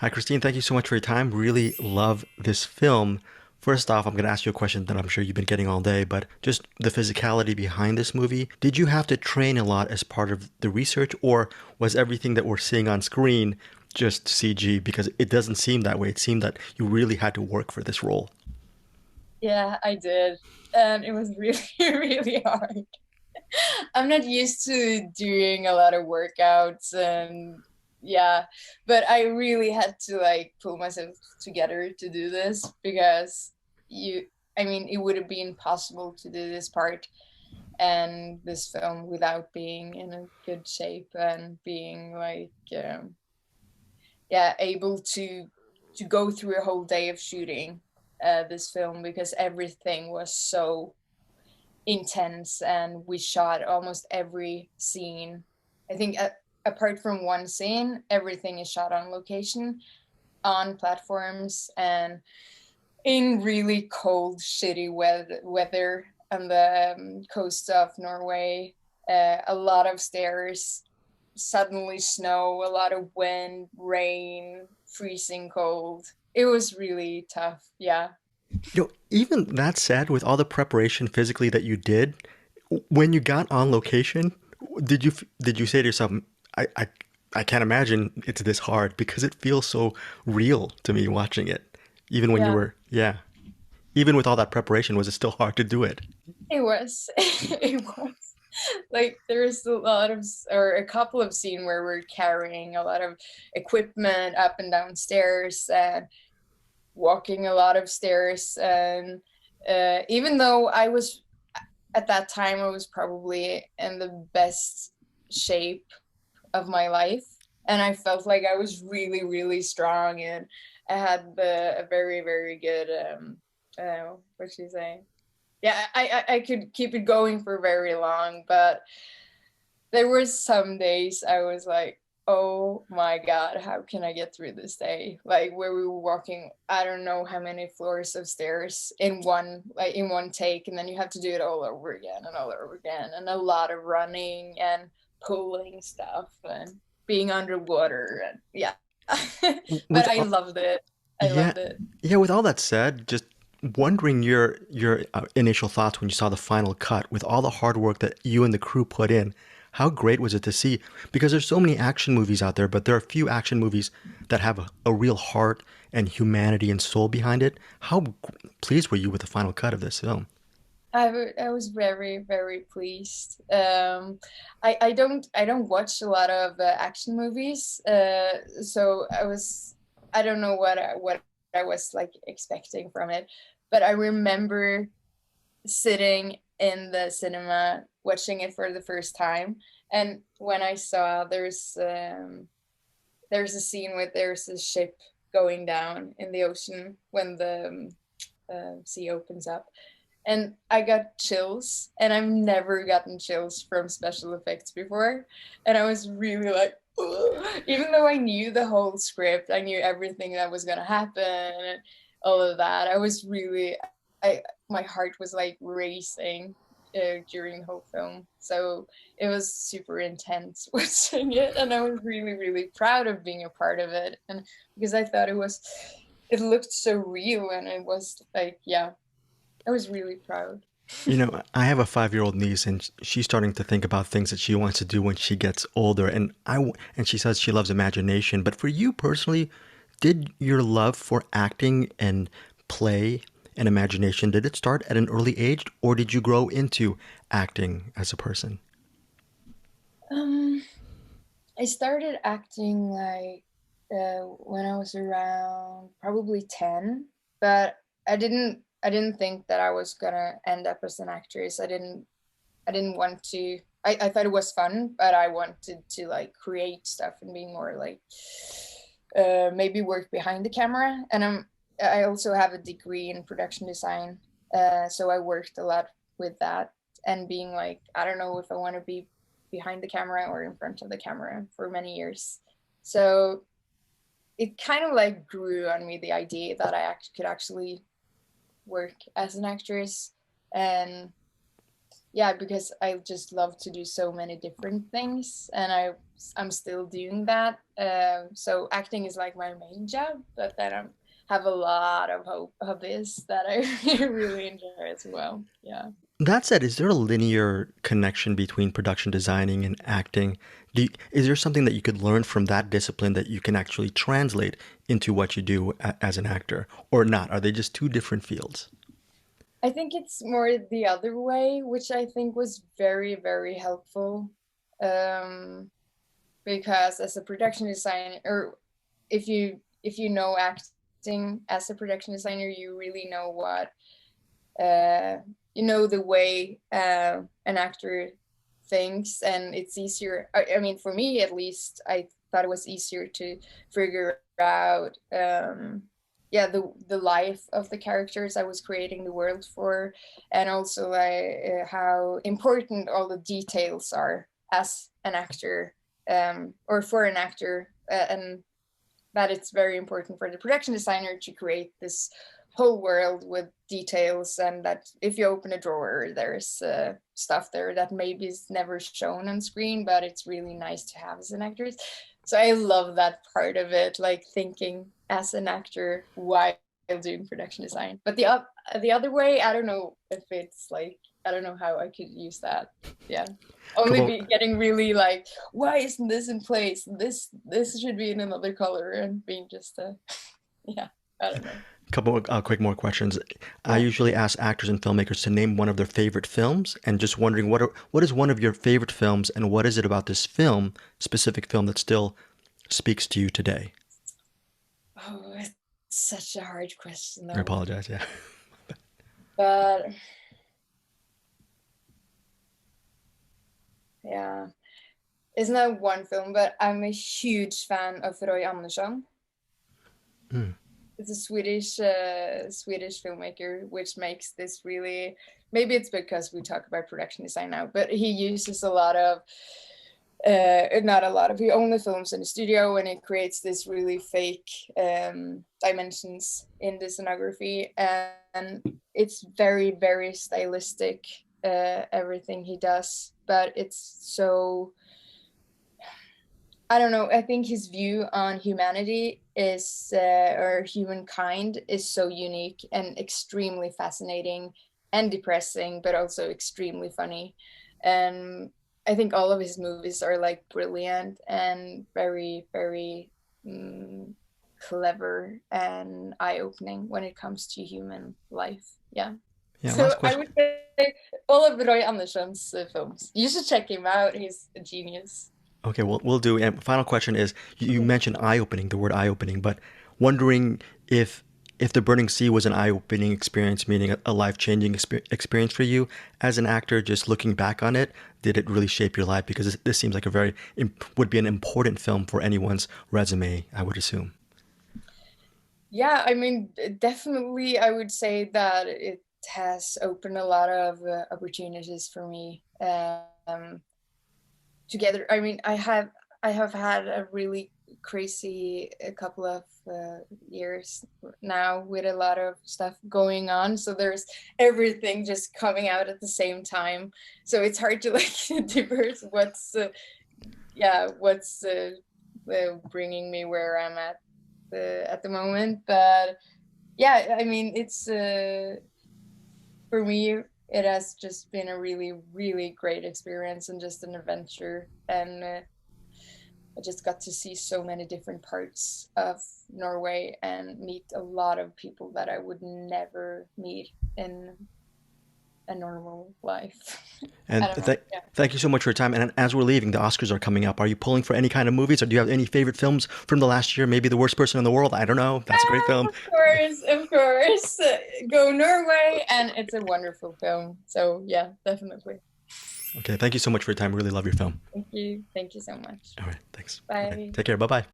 Hi, Kristine. Thank you so much for your time. Really love this film. First off, I'm going to ask you a question that I'm sure you've been getting all day, but just the physicality behind this movie. Did you have to train a lot as part of the research, or was everything that we're seeing on screen just CG? Because it doesn't seem that way. It seemed that you really had to work for this role. Yeah, I did. And it was really, really hard. I'm not used to doing a lot of workouts and yeah, but I really had to like pull myself together to do this because I mean, it would have been impossible to do this part and this film without being in a good shape and being like, yeah, able to go through a whole day of shooting this film because everything was so intense and we shot almost every scene. I think apart from one scene, everything is shot on location, on platforms, and in really cold, shitty weather on the coast of Norway. A lot of stairs, suddenly snow, a lot of wind, rain, freezing cold. It was really tough. Yeah. Even that said, with all the preparation physically that you did, when you got on location, did you say to yourself, I, I, I can't imagine it's this hard because it feels so real to me watching it. Even when you Yeah, were, yeah, even with all that preparation, was it still hard to do it? it was. It was. Like there's a lot of or a couple of scenes where we're carrying a lot of equipment up and down stairs and walking a lot of stairs and even though I was at that time I was probably in the best shape of my life and I felt like I was really really strong and I had a very very good what should you say, yeah, I could keep it going for very long, but there were some days I was like, oh my God, how can I get through this day? Like where we were walking, I don't know how many floors of stairs in one take, and then you have to do it all over again and all over again, and a lot of running and pulling stuff and being underwater and yeah. With But I loved it. I Yeah, loved it. yeah. With all that said, just wondering your initial thoughts when you saw the final cut, with all the hard work that you and the crew put in. How great was it to see? Because there's so many action movies out there, but there are few action movies that have a real heart and humanity and soul behind it. Pleased were you with the final cut of this film? I was very very pleased. I don't watch a lot of action movies, so I don't know what I was like expecting from it, but I remember sitting in the cinema watching it for the first time, and when I saw there's a scene where there's a ship going down in the ocean when the sea opens up, and I got chills, and I've never gotten chills from special effects before, and I was really like, ugh. Even though I knew the whole script, I knew everything that was gonna happen, and all of that. I was really, I my heart was like racing during the whole film, so it was super intense watching it, and I was really really proud of being a part of it, and because I thought it looked so real, and it was like, yeah, I was really proud. I have a 5-year-old niece, and she's starting to think about things that she wants to do when she gets older. And she says she loves imagination. But for you personally, did your love for acting and play and imagination, did it start at an early age, or did you grow into acting as a person? Um, I started acting like when I was around probably 10, but I didn't think that I was gonna end up as an actress. I didn't want to. I thought it was fun, but I wanted to like create stuff and be more like maybe work behind the camera. And I also have a degree in production design, so I worked a lot with that and being like, I don't know if I want to be behind the camera or in front of the camera for many years. So it kind of like grew on me the idea that could actually work as an actress. And yeah, because I just love to do so many different things, and I I'm still doing that. So acting is like my main job, but then I have a lot of hobbies that I really enjoy as well. Yeah. That said, is there a linear connection between production designing and acting? Is there something that you could learn from that discipline that you can actually translate into what you do as an actor, or not? Are they just two different fields? I think it's more the other way, which I think was very, very helpful. Um, because as a production designer, or if you know acting as a production designer, you really know what you know the way an actor thinks, and it's easier. I mean, for me at least, I thought it was easier to figure out yeah, the life of the characters I was creating the world for, and also how important all the details are as an actor, or for an actor, and that it's very important for the production designer to create this whole world with details, and that if you open a drawer, there's stuff there that maybe is never shown on screen, but it's really nice to have as an actor. So I love that part of it, like thinking as an actor while doing production design. But the other way, I don't know if it's like, I don't know how I could use that. Yeah. Only be getting really like, why isn't this in place? This should be in another color, and being just yeah, I don't know. Couple quick more questions. I usually ask actors and filmmakers to name one of their favorite films, and just wondering what is one of your favorite films, and what is it about this film, specific film, that still speaks to you today? Oh, it's such a hard question, though. I apologize. Yeah. But yeah, it's not one film, but I'm a huge fan of Roy Andersson. Mm. It's a Swedish filmmaker, which makes this really, maybe it's because we talk about production design now, but he uses a lot of not a lot of, he only films in the studio, and it creates this really fake dimensions in the scenography, and it's very, very stylistic, everything he does, but it's so, I don't know, I think his view on humanity is, or humankind, is so unique and extremely fascinating and depressing, but also extremely funny. And I think all of his movies are like brilliant and very, very clever and eye-opening when it comes to human life. Yeah. Yeah. So Last I question. would say all of Roy Andersson's films. You should check him out. He's a genius. Okay, well, we'll do. And final question is, you mentioned eye-opening, the word eye-opening, but wondering if The Burning Sea was an eye-opening experience, meaning a life-changing experience for you as an actor, just looking back on it, did it really shape your life? Because this seems like a would be an important film for anyone's resume, I would assume. Yeah, I mean, definitely, I would say that it has opened a lot of opportunities for me. Together, I mean, I have had a really crazy a couple of years now, with a lot of stuff going on, so there's everything just coming out at the same time, so it's hard to like diverse what's yeah, what's bringing me where I'm at the moment. But yeah, I mean, it's for me, it has just been a really, really great experience and just an adventure. And I just got to see so many different parts of Norway and meet a lot of people that I would never meet in a normal life. I And don't know. Yeah. thank you so much for your time. And as we're leaving, the Oscars are coming up. Are you pulling for any kind of movies, or do you have any favorite films from the last year? Maybe The Worst Person in the World. I don't know. That's a great film. Of course, of course. Go Norway, and it's a wonderful film. So yeah, definitely. Okay, thank you so much for your time. Really love your film. Thank you. Thank you so much. All right, thanks. Okay, Bye. take care. Bye bye.